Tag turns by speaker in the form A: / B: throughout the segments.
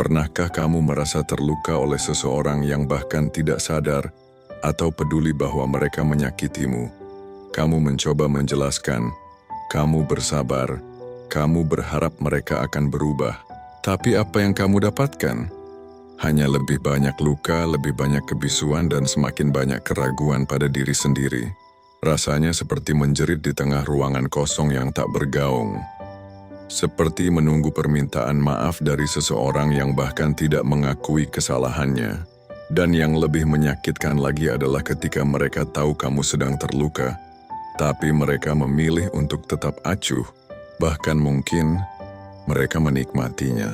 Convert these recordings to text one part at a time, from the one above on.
A: Pernahkah kamu merasa terluka oleh seseorang yang bahkan tidak sadar atau peduli bahwa mereka menyakitimu? Kamu mencoba menjelaskan, kamu bersabar, kamu berharap mereka akan berubah. Tapi apa yang kamu dapatkan? Hanya lebih banyak luka, lebih banyak kebisuan, dan semakin banyak keraguan pada diri sendiri. Rasanya seperti menjerit di tengah ruangan kosong yang tak bergaung. Seperti menunggu permintaan maaf dari seseorang yang bahkan tidak mengakui kesalahannya. Dan yang lebih menyakitkan lagi adalah ketika mereka tahu kamu sedang terluka, tapi mereka memilih untuk tetap acuh. Bahkan mungkin mereka menikmatinya.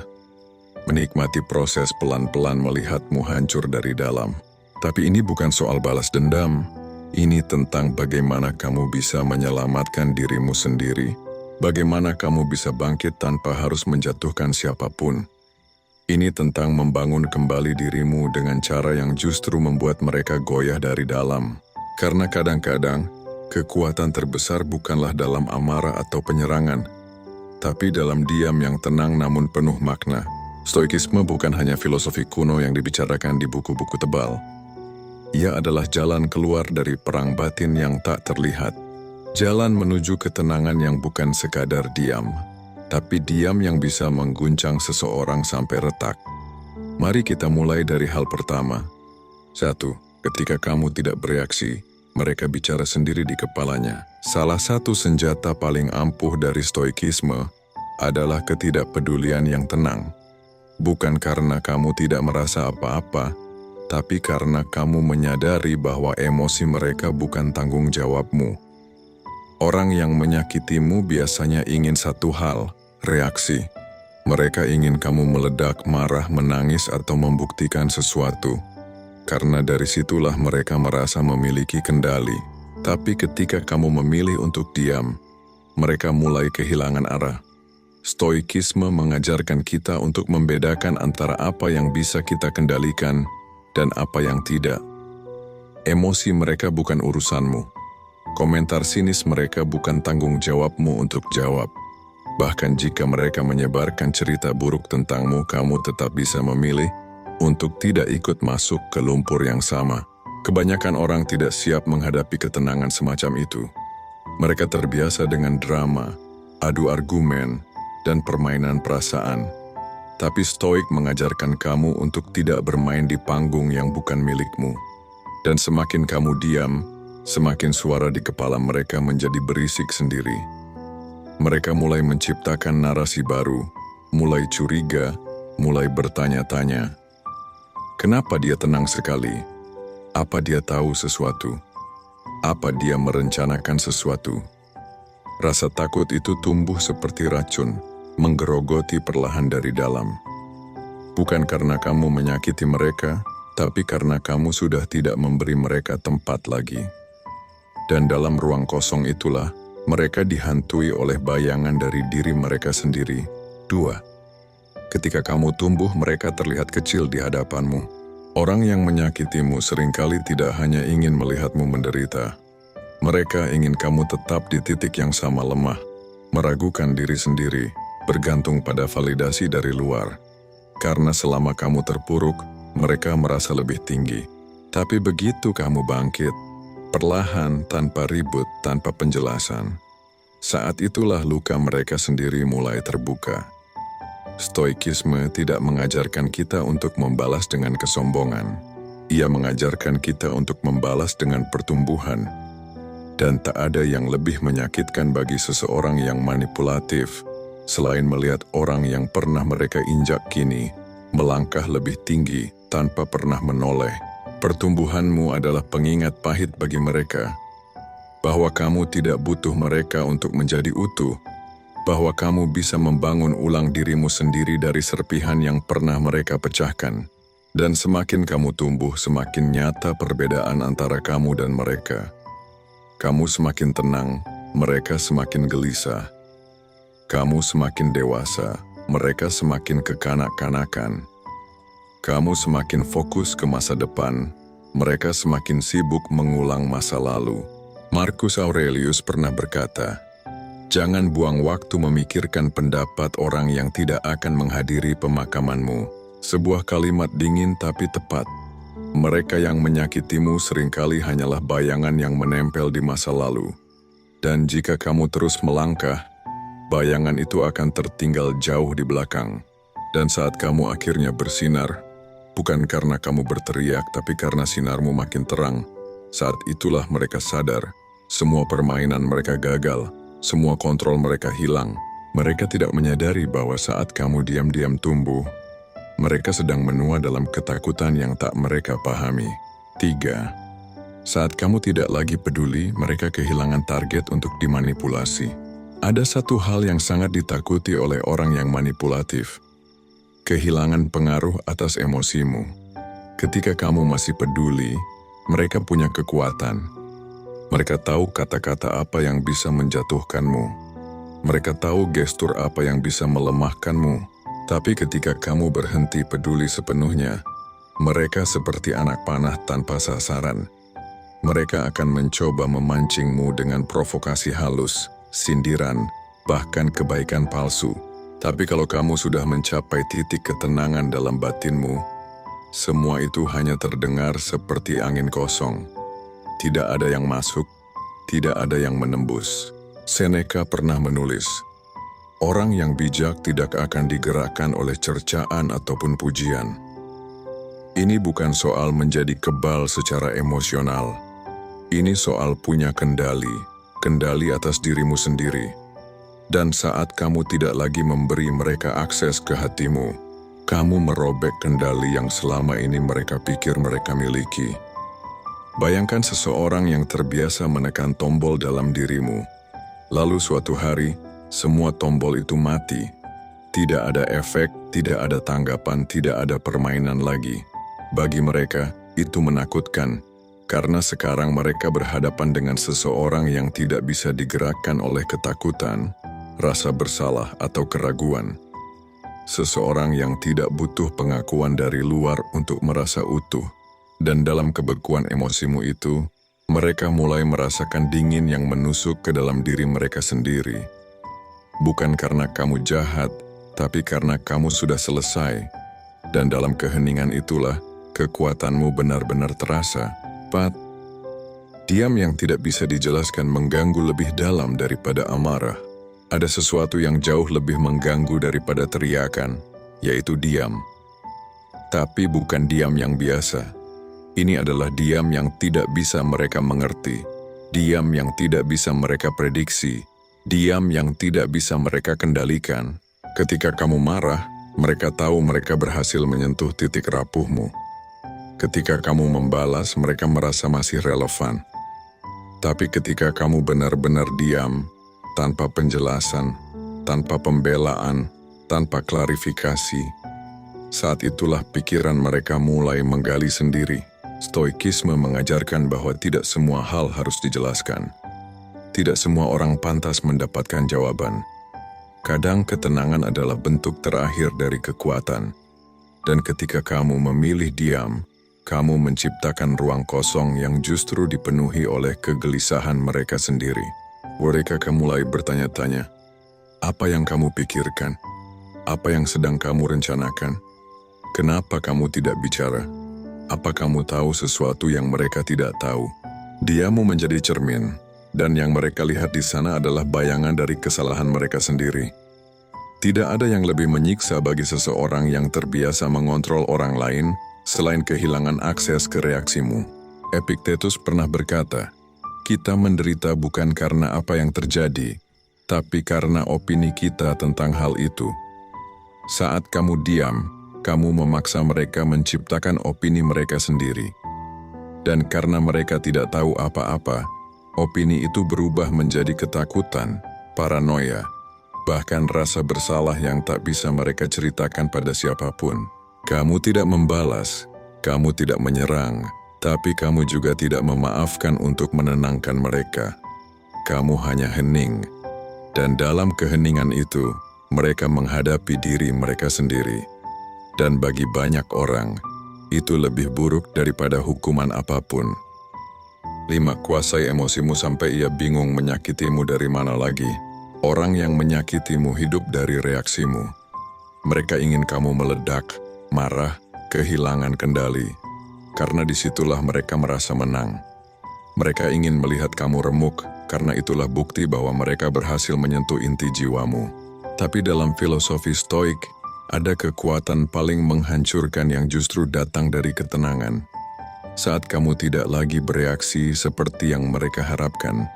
A: Menikmati proses pelan-pelan melihatmu hancur dari dalam. Tapi ini bukan soal balas dendam. Ini tentang bagaimana kamu bisa menyelamatkan dirimu sendiri. Bagaimana kamu bisa bangkit tanpa harus menjatuhkan siapapun. Ini tentang membangun kembali dirimu dengan cara yang justru membuat mereka goyah dari dalam. Karena kadang-kadang, kekuatan terbesar bukanlah dalam amarah atau penyerangan, tapi dalam diam yang tenang namun penuh makna. Stoikisme bukan hanya filosofi kuno yang dibicarakan di buku-buku tebal. Ia adalah jalan keluar dari perang batin yang tak terlihat. Jalan menuju ketenangan yang bukan sekadar diam, tapi diam yang bisa mengguncang seseorang sampai retak. Mari kita mulai dari hal pertama. 1. Ketika kamu tidak bereaksi, mereka bicara sendiri di kepalanya. Salah satu senjata paling ampuh dari stoikisme adalah ketidakpedulian yang tenang. Bukan karena kamu tidak merasa apa-apa, tapi karena kamu menyadari bahwa emosi mereka bukan tanggung jawabmu. Orang yang menyakitimu biasanya ingin satu hal, reaksi. Mereka ingin kamu meledak, marah, menangis, atau membuktikan sesuatu. Karena dari situlah mereka merasa memiliki kendali. Tapi ketika kamu memilih untuk diam, mereka mulai kehilangan arah. Stoikisme mengajarkan kita untuk membedakan antara apa yang bisa kita kendalikan dan apa yang tidak. Emosi mereka bukan urusanmu. Komentar sinis mereka bukan tanggung jawabmu untuk jawab. Bahkan jika mereka menyebarkan cerita buruk tentangmu, kamu tetap bisa memilih untuk tidak ikut masuk ke lumpur yang sama. Kebanyakan orang tidak siap menghadapi ketenangan semacam itu. Mereka terbiasa dengan drama, adu argumen, dan permainan perasaan. Tapi Stoik mengajarkan kamu untuk tidak bermain di panggung yang bukan milikmu. Dan semakin kamu diam, semakin suara di kepala mereka menjadi berisik sendiri. Mereka mulai menciptakan narasi baru, mulai curiga, mulai bertanya-tanya. Kenapa dia tenang sekali? Apa dia tahu sesuatu? Apa dia merencanakan sesuatu? Rasa takut itu tumbuh seperti racun, menggerogoti perlahan dari dalam. Bukan karena kamu menyakiti mereka, tapi karena kamu sudah tidak memberi mereka tempat lagi. Dan dalam ruang kosong itulah, mereka dihantui oleh bayangan dari diri mereka sendiri. 2. Ketika kamu tumbuh, mereka terlihat kecil di hadapanmu. Orang yang menyakitimu seringkali tidak hanya ingin melihatmu menderita. Mereka ingin kamu tetap di titik yang sama lemah, meragukan diri sendiri, bergantung pada validasi dari luar. Karena selama kamu terpuruk, mereka merasa lebih tinggi. Tapi begitu kamu bangkit, perlahan, tanpa ribut, tanpa penjelasan, saat itulah luka mereka sendiri mulai terbuka. Stoikisme tidak mengajarkan kita untuk membalas dengan kesombongan. Ia mengajarkan kita untuk membalas dengan pertumbuhan. Dan tak ada yang lebih menyakitkan bagi seseorang yang manipulatif, selain melihat orang yang pernah mereka injak kini melangkah lebih tinggi tanpa pernah menoleh. Pertumbuhanmu adalah pengingat pahit bagi mereka, bahwa kamu tidak butuh mereka untuk menjadi utuh, bahwa kamu bisa membangun ulang dirimu sendiri dari serpihan yang pernah mereka pecahkan. Dan semakin kamu tumbuh, semakin nyata perbedaan antara kamu dan mereka. Kamu semakin tenang, mereka semakin gelisah. Kamu semakin dewasa, mereka semakin kekanak-kanakan. Kamu semakin fokus ke masa depan, mereka semakin sibuk mengulang masa lalu. Marcus Aurelius pernah berkata, "Jangan buang waktu memikirkan pendapat orang yang tidak akan menghadiri pemakamanmu. Sebuah kalimat dingin tapi tepat. Mereka yang menyakitimu seringkali hanyalah bayangan yang menempel di masa lalu. Dan jika kamu terus melangkah, bayangan itu akan tertinggal jauh di belakang. Dan saat kamu akhirnya bersinar, bukan karena kamu berteriak, tapi karena sinarmu makin terang, saat itulah mereka sadar, semua permainan mereka gagal, semua kontrol mereka hilang. Mereka tidak menyadari bahwa saat kamu diam-diam tumbuh, mereka sedang menua dalam ketakutan yang tak mereka pahami. 3. Saat kamu tidak lagi peduli, mereka kehilangan target untuk dimanipulasi. Ada satu hal yang sangat ditakuti oleh orang yang manipulatif. Kehilangan pengaruh atas emosimu. Ketika kamu masih peduli, mereka punya kekuatan. Mereka tahu kata-kata apa yang bisa menjatuhkanmu. Mereka tahu gestur apa yang bisa melemahkanmu. Tapi ketika kamu berhenti peduli sepenuhnya, mereka seperti anak panah tanpa sasaran. Mereka akan mencoba memancingmu dengan provokasi halus, sindiran, bahkan kebaikan palsu. Tapi kalau kamu sudah mencapai titik ketenangan dalam batinmu, semua itu hanya terdengar seperti angin kosong. Tidak ada yang masuk, tidak ada yang menembus. Seneca pernah menulis, orang yang bijak tidak akan digerakkan oleh cercaan ataupun pujian. Ini bukan soal menjadi kebal secara emosional. Ini soal punya kendali atas dirimu sendiri. Dan saat kamu tidak lagi memberi mereka akses ke hatimu, kamu merobek kendali yang selama ini mereka pikir mereka miliki. Bayangkan seseorang yang terbiasa menekan tombol dalam dirimu. Lalu suatu hari, semua tombol itu mati. Tidak ada efek, tidak ada tanggapan, tidak ada permainan lagi. Bagi mereka, itu menakutkan, karena sekarang mereka berhadapan dengan seseorang yang tidak bisa digerakkan oleh ketakutan, rasa bersalah, atau keraguan. Seseorang yang tidak butuh pengakuan dari luar untuk merasa utuh. Dan dalam kebekuan emosimu itu, mereka mulai merasakan dingin yang menusuk ke dalam diri mereka sendiri. Bukan karena kamu jahat, tapi karena kamu sudah selesai. Dan dalam keheningan itulah, kekuatanmu benar-benar terasa. 4. Diam yang tidak bisa dijelaskan mengganggu lebih dalam daripada amarah. Ada sesuatu yang jauh lebih mengganggu daripada teriakan, yaitu diam. Tapi bukan diam yang biasa. Ini adalah diam yang tidak bisa mereka mengerti, diam yang tidak bisa mereka prediksi, diam yang tidak bisa mereka kendalikan. Ketika kamu marah, mereka tahu mereka berhasil menyentuh titik rapuhmu. Ketika kamu membalas, mereka merasa masih relevan. Tapi ketika kamu benar-benar diam, tanpa penjelasan, tanpa pembelaan, tanpa klarifikasi, saat itulah pikiran mereka mulai menggali sendiri. Stoikisme mengajarkan bahwa tidak semua hal harus dijelaskan. Tidak semua orang pantas mendapatkan jawaban. Kadang ketenangan adalah bentuk terakhir dari kekuatan. Dan ketika kamu memilih diam, kamu menciptakan ruang kosong yang justru dipenuhi oleh kegelisahan mereka sendiri. Mereka mulai bertanya-tanya, apa yang kamu pikirkan? Apa yang sedang kamu rencanakan? Kenapa kamu tidak bicara? Apa kamu tahu sesuatu yang mereka tidak tahu? Diammu menjadi cermin, dan yang mereka lihat di sana adalah bayangan dari kesalahan mereka sendiri. Tidak ada yang lebih menyiksa bagi seseorang yang terbiasa mengontrol orang lain selain kehilangan akses ke reaksimu. Epictetus pernah berkata, kita menderita bukan karena apa yang terjadi, tapi karena opini kita tentang hal itu. Saat kamu diam, kamu memaksa mereka menciptakan opini mereka sendiri. Dan karena mereka tidak tahu apa-apa, opini itu berubah menjadi ketakutan, paranoia, bahkan rasa bersalah yang tak bisa mereka ceritakan pada siapapun. Kamu tidak membalas, kamu tidak menyerang, tapi kamu juga tidak memaafkan untuk menenangkan mereka. Kamu hanya hening, dan dalam keheningan itu, mereka menghadapi diri mereka sendiri. Dan bagi banyak orang, itu lebih buruk daripada hukuman apapun. 5. Kuasai emosimu sampai ia bingung menyakitimu dari mana lagi. Orang yang menyakitimu hidup dari reaksimu. Mereka ingin kamu meledak, marah, kehilangan kendali. Karena disitulah mereka merasa menang. Mereka ingin melihat kamu remuk, karena itulah bukti bahwa mereka berhasil menyentuh inti jiwamu. Tapi dalam filosofi Stoik, ada kekuatan paling menghancurkan yang justru datang dari ketenangan. Saat kamu tidak lagi bereaksi seperti yang mereka harapkan,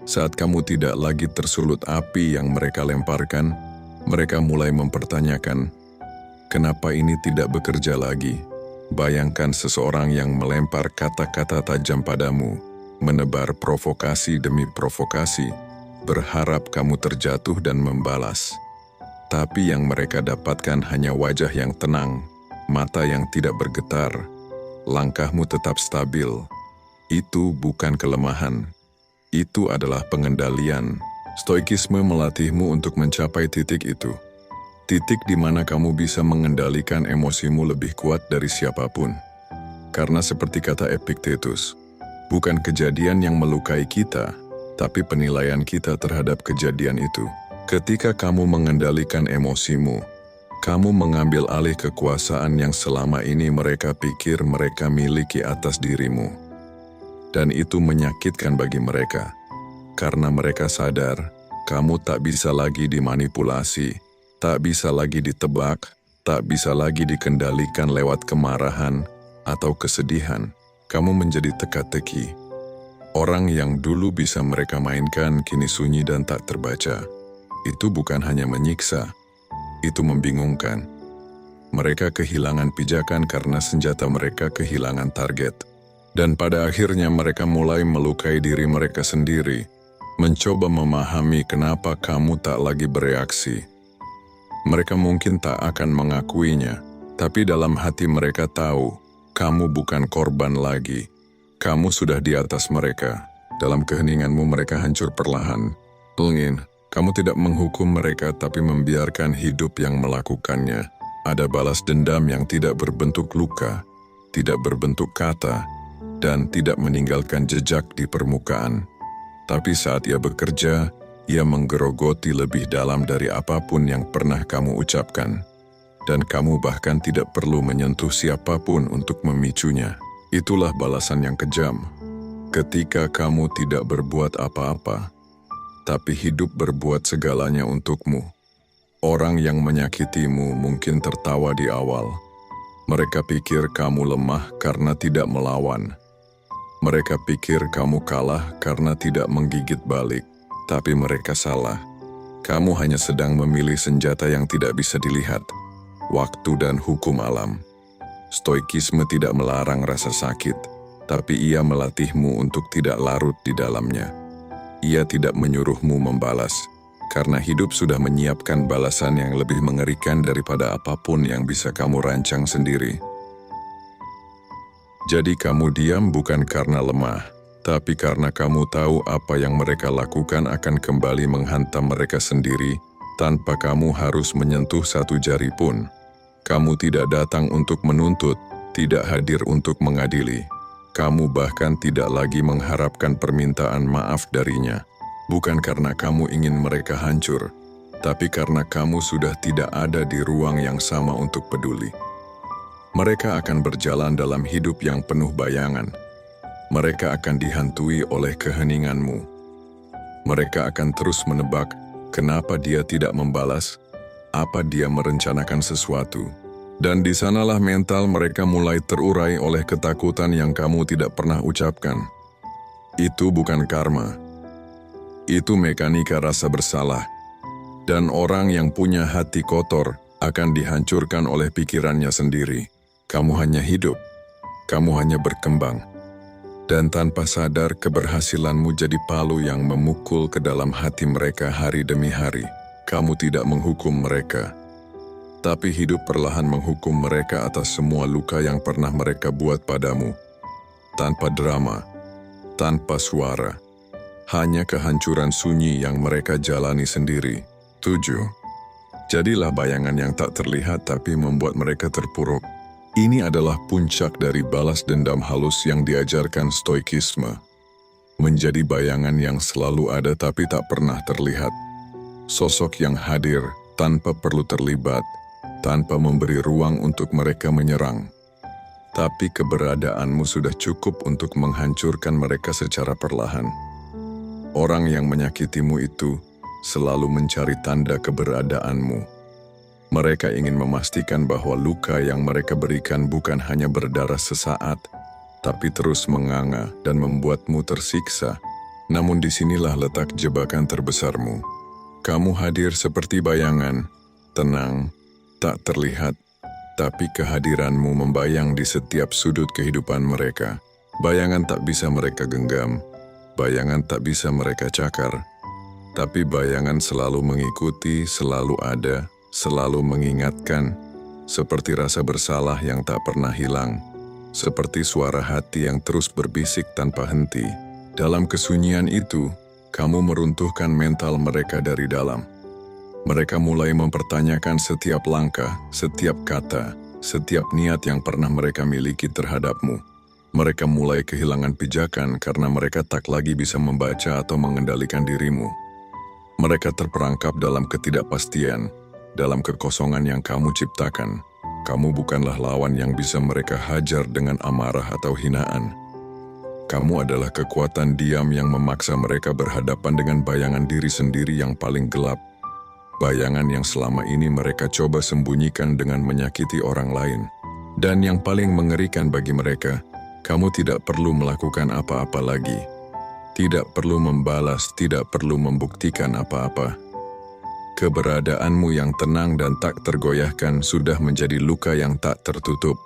A: saat kamu tidak lagi tersulut api yang mereka lemparkan, mereka mulai mempertanyakan, kenapa ini tidak bekerja lagi? Bayangkan seseorang yang melempar kata-kata tajam padamu, menebar provokasi demi provokasi, berharap kamu terjatuh dan membalas. Tapi yang mereka dapatkan hanya wajah yang tenang, mata yang tidak bergetar, langkahmu tetap stabil. Itu bukan kelemahan, itu adalah pengendalian. Stoikisme melatihmu untuk mencapai titik itu. Titik di mana kamu bisa mengendalikan emosimu lebih kuat dari siapapun. Karena seperti kata Epictetus, bukan kejadian yang melukai kita, tapi penilaian kita terhadap kejadian itu. Ketika kamu mengendalikan emosimu, kamu mengambil alih kekuasaan yang selama ini mereka pikir mereka miliki atas dirimu. Dan itu menyakitkan bagi mereka, karena mereka sadar kamu tak bisa lagi dimanipulasi, tak bisa lagi ditebak, tak bisa lagi dikendalikan lewat kemarahan atau kesedihan. Kamu menjadi teka-teki. Orang yang dulu bisa mereka mainkan kini sunyi dan tak terbaca. Itu bukan hanya menyiksa, itu membingungkan. Mereka kehilangan pijakan karena senjata mereka kehilangan target. Dan pada akhirnya mereka mulai melukai diri mereka sendiri, mencoba memahami kenapa kamu tak lagi bereaksi. Mereka mungkin tak akan mengakuinya, tapi dalam hati mereka tahu, kamu bukan korban lagi. Kamu sudah di atas mereka. Dalam keheninganmu mereka hancur perlahan. Ingin, kamu tidak menghukum mereka tapi membiarkan hidup yang melakukannya. Ada balas dendam yang tidak berbentuk luka, tidak berbentuk kata, dan tidak meninggalkan jejak di permukaan. Tapi saat ia bekerja, ia menggerogoti lebih dalam dari apapun yang pernah kamu ucapkan. Dan kamu bahkan tidak perlu menyentuh siapapun untuk memicunya. Itulah balasan yang kejam. Ketika kamu tidak berbuat apa-apa, tapi hidup berbuat segalanya untukmu. Orang yang menyakitimu mungkin tertawa di awal. Mereka pikir kamu lemah karena tidak melawan. Mereka pikir kamu kalah karena tidak menggigit balik. Tapi mereka salah. Kamu hanya sedang memilih senjata yang tidak bisa dilihat. Waktu dan hukum alam. Stoikisme tidak melarang rasa sakit, tapi ia melatihmu untuk tidak larut di dalamnya. Ia tidak menyuruhmu membalas, karena hidup sudah menyiapkan balasan yang lebih mengerikan daripada apapun yang bisa kamu rancang sendiri. Jadi kamu diam bukan karena lemah, tapi karena kamu tahu apa yang mereka lakukan akan kembali menghantam mereka sendiri, tanpa kamu harus menyentuh satu jari pun. Kamu tidak datang untuk menuntut, tidak hadir untuk mengadili. Kamu bahkan tidak lagi mengharapkan permintaan maaf darinya. Bukan karena kamu ingin mereka hancur, tapi karena kamu sudah tidak ada di ruang yang sama untuk peduli. Mereka akan berjalan dalam hidup yang penuh bayangan. Mereka akan dihantui oleh keheninganmu. Mereka akan terus menebak kenapa dia tidak membalas, apa dia merencanakan sesuatu. Dan di sanalah mental mereka mulai terurai oleh ketakutan yang kamu tidak pernah ucapkan. Itu bukan karma. Itu mekanika rasa bersalah. Dan orang yang punya hati kotor akan dihancurkan oleh pikirannya sendiri. Kamu hanya hidup. Kamu hanya berkembang. Dan tanpa sadar keberhasilanmu jadi palu yang memukul ke dalam hati mereka hari demi hari. Kamu tidak menghukum mereka, tapi hidup perlahan menghukum mereka atas semua luka yang pernah mereka buat padamu. Tanpa drama, tanpa suara, hanya kehancuran sunyi yang mereka jalani sendiri. 7. Jadilah bayangan yang tak terlihat tapi membuat mereka terpuruk. Ini adalah puncak dari balas dendam halus yang diajarkan Stoikisme. Menjadi bayangan yang selalu ada tapi tak pernah terlihat. Sosok yang hadir tanpa perlu terlibat. tanpa memberi ruang untuk mereka menyerang. Tapi keberadaanmu sudah cukup untuk menghancurkan mereka secara perlahan. Orang yang menyakitimu itu selalu mencari tanda keberadaanmu. Mereka ingin memastikan bahwa luka yang mereka berikan bukan hanya berdarah sesaat, tapi terus menganga dan membuatmu tersiksa. Namun disinilah letak jebakan terbesarmu. Kamu hadir seperti bayangan, tenang, tak terlihat, tapi kehadiranmu membayang di setiap sudut kehidupan mereka. Bayangan tak bisa mereka genggam, bayangan tak bisa mereka cakar, tapi bayangan selalu mengikuti, selalu ada, selalu mengingatkan, seperti rasa bersalah yang tak pernah hilang, seperti suara hati yang terus berbisik tanpa henti. Dalam kesunyian itu, kamu meruntuhkan mental mereka dari dalam. Mereka mulai mempertanyakan setiap langkah, setiap kata, setiap niat yang pernah mereka miliki terhadapmu. Mereka mulai kehilangan pijakan karena mereka tak lagi bisa membaca atau mengendalikan dirimu. Mereka terperangkap dalam ketidakpastian, dalam kekosongan yang kamu ciptakan. Kamu bukanlah lawan yang bisa mereka hajar dengan amarah atau hinaan. Kamu adalah kekuatan diam yang memaksa mereka berhadapan dengan bayangan diri sendiri yang paling gelap. Bayangan yang selama ini mereka coba sembunyikan dengan menyakiti orang lain. Dan yang paling mengerikan bagi mereka, kamu tidak perlu melakukan apa-apa lagi. Tidak perlu membalas, tidak perlu membuktikan apa-apa. Keberadaanmu yang tenang dan tak tergoyahkan sudah menjadi luka yang tak tertutup.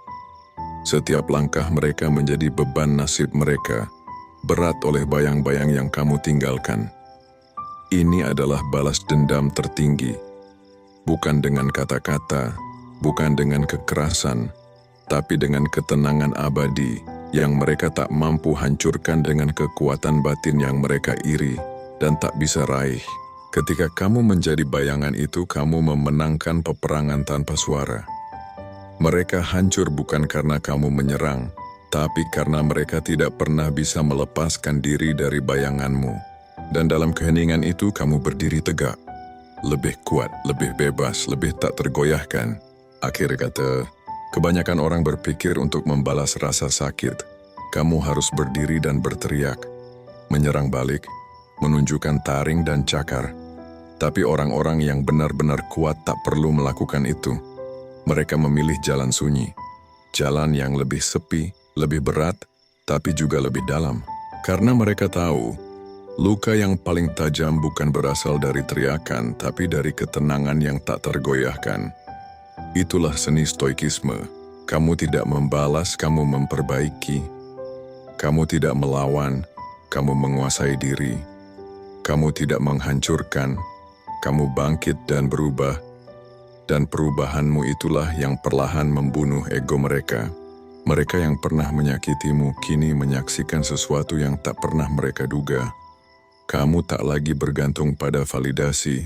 A: Setiap langkah mereka menjadi beban nasib mereka, berat oleh bayang-bayang yang kamu tinggalkan. Ini adalah balas dendam tertinggi, bukan dengan kata-kata, bukan dengan kekerasan, tapi dengan ketenangan abadi yang mereka tak mampu hancurkan dengan kekuatan batin yang mereka iri dan tak bisa raih. Ketika kamu menjadi bayangan itu, kamu memenangkan peperangan tanpa suara. Mereka hancur bukan karena kamu menyerang, tapi karena mereka tidak pernah bisa melepaskan diri dari bayanganmu. Dan dalam keheningan itu kamu berdiri tegak, lebih kuat, lebih bebas, lebih tak tergoyahkan. Akhir kata, kebanyakan orang berpikir untuk membalas rasa sakit, kamu harus berdiri dan berteriak, menyerang balik, menunjukkan taring dan cakar. Tapi orang-orang yang benar-benar kuat tak perlu melakukan itu. Mereka memilih jalan sunyi, jalan yang lebih sepi, lebih berat, tapi juga lebih dalam. Karena mereka tahu, luka yang paling tajam bukan berasal dari teriakan, tapi dari ketenangan yang tak tergoyahkan. Itulah seni stoikisme. Kamu tidak membalas, kamu memperbaiki. Kamu tidak melawan, kamu menguasai diri. Kamu tidak menghancurkan, kamu bangkit dan berubah. Dan perubahanmu itulah yang perlahan membunuh ego mereka. Mereka yang pernah menyakitimu kini menyaksikan sesuatu yang tak pernah mereka duga. Kamu tak lagi bergantung pada validasi,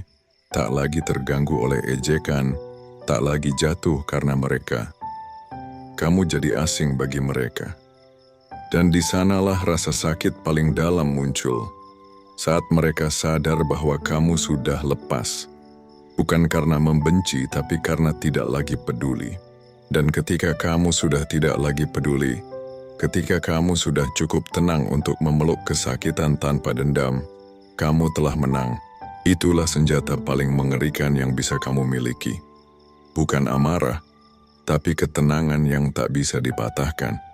A: tak lagi terganggu oleh ejekan, tak lagi jatuh karena mereka. Kamu jadi asing bagi mereka. Dan di sanalah rasa sakit paling dalam muncul. Saat mereka sadar bahwa kamu sudah lepas. Bukan karena membenci, tapi karena tidak lagi peduli. Dan ketika kamu sudah tidak lagi peduli, ketika kamu sudah cukup tenang untuk memeluk kesakitan tanpa dendam, kamu telah menang. Itulah senjata paling mengerikan yang bisa kamu miliki. Bukan amarah, tapi ketenangan yang tak bisa dipatahkan.